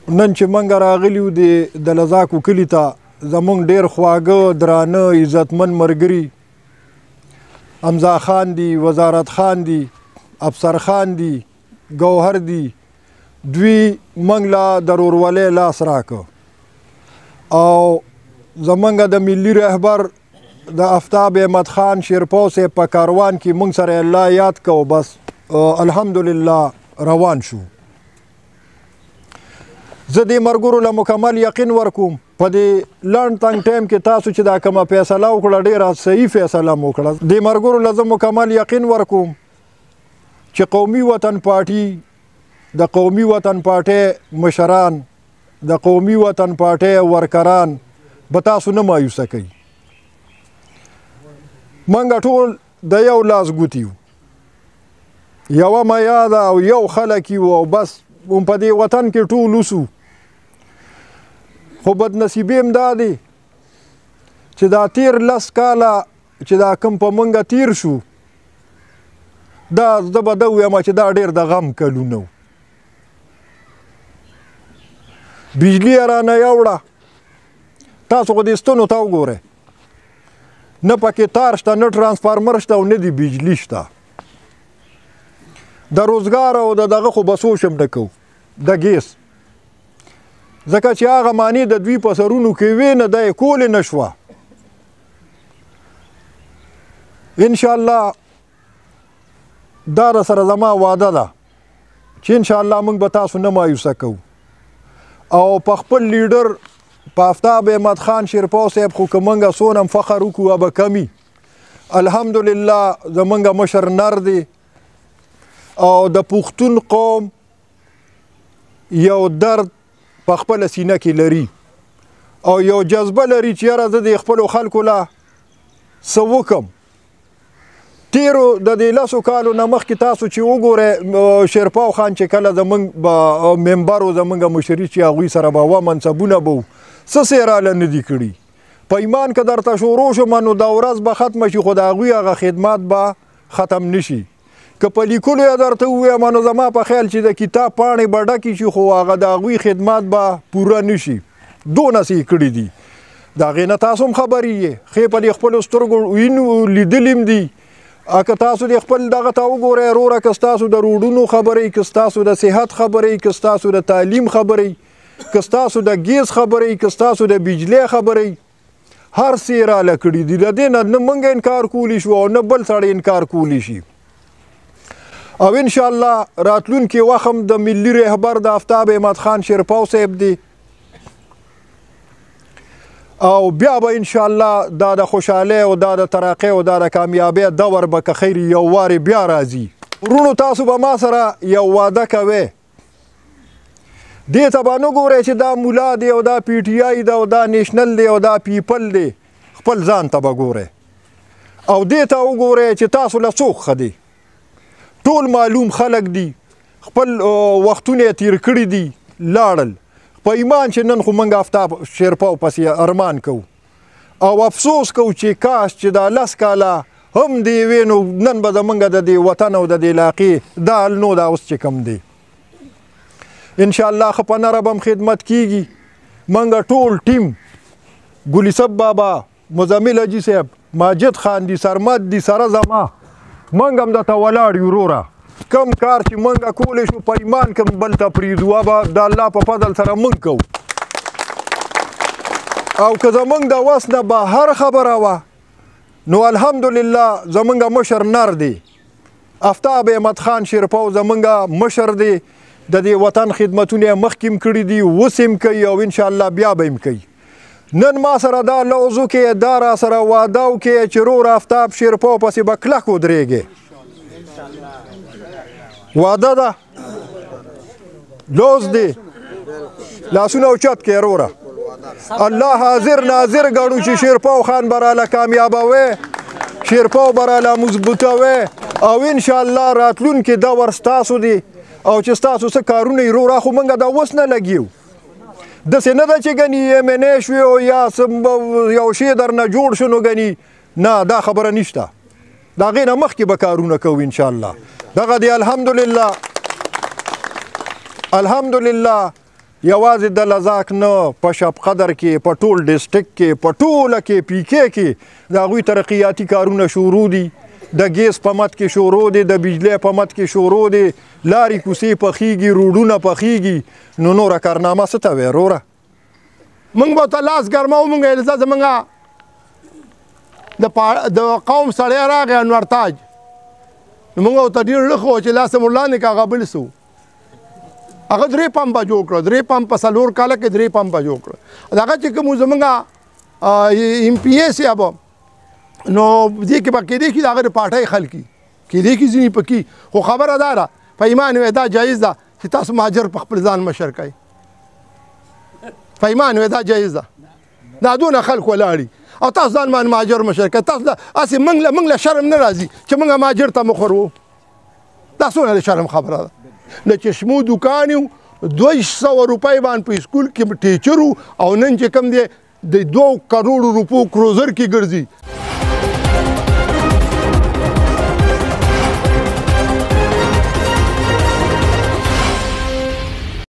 نن چې موږ راغلي یو د لزاکو کلي ته زموږ ډېر خواږه درانه عزتمن ملګري حمزه خان دي، وزارت خان دي، افسر خان دي، ګوهر دي، دوی موږ له د ورورولۍ لاس راکړ او زموږ د ملي رهبر د آفتاب احمد خان شیرپو صاحب په کاروان کې موږ سره الله یاد کو بس الحمدلله روان شو. زه دې ملګرو له مکمل یقین ورکوم په دې لنډ تنګ ټایم کې تاسو چې دا کومه فیصله وکړه ډېره صحیح فیصله مو وکړه. دې ملګرو له زه مکمل یقین ورکوم چې قومي وطن پارټي د قومي وطن پارټۍ مشران د قومي وطن پارټۍ ورکران به تاسو نه مایوسه کوي. موږ ټول د یو لاس ګوتې یو، یوه میا ده او یو خلک یو او بس په دې وطن کې ټول اوسو. خو بدنصیبي هم دا دی چې دا تیر 10 کاله چې دا کوم په موږ تیر شو دا زه به ده ویم چې دا ډېر د غم کلونه و. بجلي یې رانه یوړه، تاسو خو دې ستنو ته وګورئ، نه پکې تار شته، نه ټرانسفارمر شته او نه د بجلي شته. د روزګار او د دغه خو به سوچ هم نه کوو د ګیس، ځکه چې هغه معنی د دوی په سرونو کې وې نه دی کولې نه شوه. انشاءالله دا در سره زما وعده ده چې انشاءالله موږ به تاسو نه مایوسه کوو او په خپل لیډر په آفتاب احمد خان شیرپو صاحب خو که موږ څونه هم فخر وکړو به کمي. الحمدلله زموږ مشر نر دی او د پښتون قوم یو درد په خپله سینه کې لري او یو جذبه لري چې یاره زه د خپلو خلکو له څه وکړم. تیرو د دې 10 کالو نه مخکې تاسو چې وګورئ شیرپو خان چې کله زموږ به ممبر و زموږ مشري چې هغوی سره به وه منصبونه به و څه څېراله نه دي کړي. په ایمان که درته شروع شومه نو دا ورځ به ختمه شي خو د هغوی هغه خدمات به ختم نه شي. که په لیکلو یې درته ووایم نو زما په خیال چې د کتاب پاڼې به ډکې شي خو هغه د هغوی خدمات به پوره نه شي. دونهسې یې کړي دي، د هغې نه تاسو هم خبرې یې ښې په دې خپلو سترګو وینو لیدلي هم دي. که تاسو د خپل دغه ته وګورئ وروره، که ستاسو د روډونو خبرې، که ستاسو د صحت خبرې، که ستاسو د تعلیم خبرې، که ستاسو د ګیس خبرې، که ستاسو د بجلۍ خبرې، هر څه یې راله کړي دي. د دې نه نه موږ انکار کولی شو او نه بل سړی انکار کولی شي. او انشاءالله راتلونکي وخت هم د ملي رهبر د آفتاب احمد خان شیرپو صاحب دی او بیا به انشاءالله دا د خوشحالۍ او دا د ترقۍ او دا د کامیابۍ دور به که خیر یو وارې بیا راځي. ورونو تاسو به ما سره یو واده کوئ، دې ته به نه ګورئ چې دا مولا دی او دا پی ټي آی دی او دا نیشنل دی او دا پیپل دی، خپل ځان ته به ګورئ او دې ته وګورئ چې تاسو له څوک ښه دی. ټول معلوم خلک دي، خپل وختونه یې تیر کړي دي، لاړل. په ایمان چې نن خو موږ آفتاب شیرپو پسې ارمان کوو او افسوس کوو چې کاش چې دا 10 کاله هم دې وې نو نن به زموږ د دې وطن او د دې علاقې دا حل نو دا اوس چې کوم دی. انشاءالله ښه په نره به هم خدمت کیږي. موږ ټول ټیم ګلیصب بابا، مزمل حاجي صاحب، ماجد خان دي، سرمد دي، سره زما موږ هم درته ولاړ یو وروره. کم کار چې موږ کولی شو په ایمان کې بل ته پرېږدو به د الله په فضل سره موږ کوو. او که زموږ د وس نه بهر خبره وه نو الحمدلله زموږ مشر نر دی، آفتاب احمد خان شیرپو زموږ مشر دی، د دې وطن خدمتونه یې مخکې هم کړي دي، اوس هم کوي او انشاءالله بیا به هم کوي. نن ما سره دا لوز وکړې، دا را سره واده وکړې چې رور آفتاب شیرپو پسې به کلک ودرېږې. واده ده، لوز دی، لاسونه اوچت کړې وروره. الله حاضر ناظر ګڼو چې شیرپو خان به راله کامیابوي، شیرپو به راله مضبوطوي او انشاءالله راتلونکي دور ستاسو دی او چې ستاسو څه کارونه یې وروره خو موږ دا اوس نه لګیو. داسې نه ده چې ګنې MNA شوې او یا یو شی درنه جوړ شو نو ګنې نه، دا خبره نشته. د هغې نه مخکې به کارونه کوو انشاءالله. دغه دی الحمدلله یوازې د لذاک نه په شب قدر کې په ټول ډسټرک کې په ټوله کې پیکې کې د هغوی ترقیاتي کارونه شروع دي د ګیس په مد کې شروع دی د بجلی په مد کې شروع دی لارې کوڅې پخیږي روډونه پخیږي نو نوره کارنامه څه ته وایي وروره موږ به ورته لاس ګرموو موږ ویل زه زموږ د قوم سړی راغی انور تاج نو موږ ورته ډېر ښه وو چې لاس یې مو لاندې که هغه بل څه هغه 3 پمپه جوړ کړه 3 پمپ په 4 کاله کې 3 پمپه جوړ کړه هغه چې کوم زموږ ایم پی اے صاحب نو دې کې به کېدای شي د هغه د پارټۍ خلکي کېدای شي ځینې پکې خو خبره دا ده په ایمان وایي دا جایز ده چې تاسو مهاجر په خپل ځان مشر کوئ په ایمان وایي دا جایز ده دا دونه خلک ولاړي او تاسو ځان باندې مهاجر مشر کوئ تاسو هسې موږ له شرم نه راځي چې موږ مهاجر ته مخور وو دا څونه د شرم خبره ده د چشمو دوکان یو 200 روپۍ باندې په سکول کې ټیچر او نن چې کوم دی د 2 کروڑ روپو کروزر کې ګرځي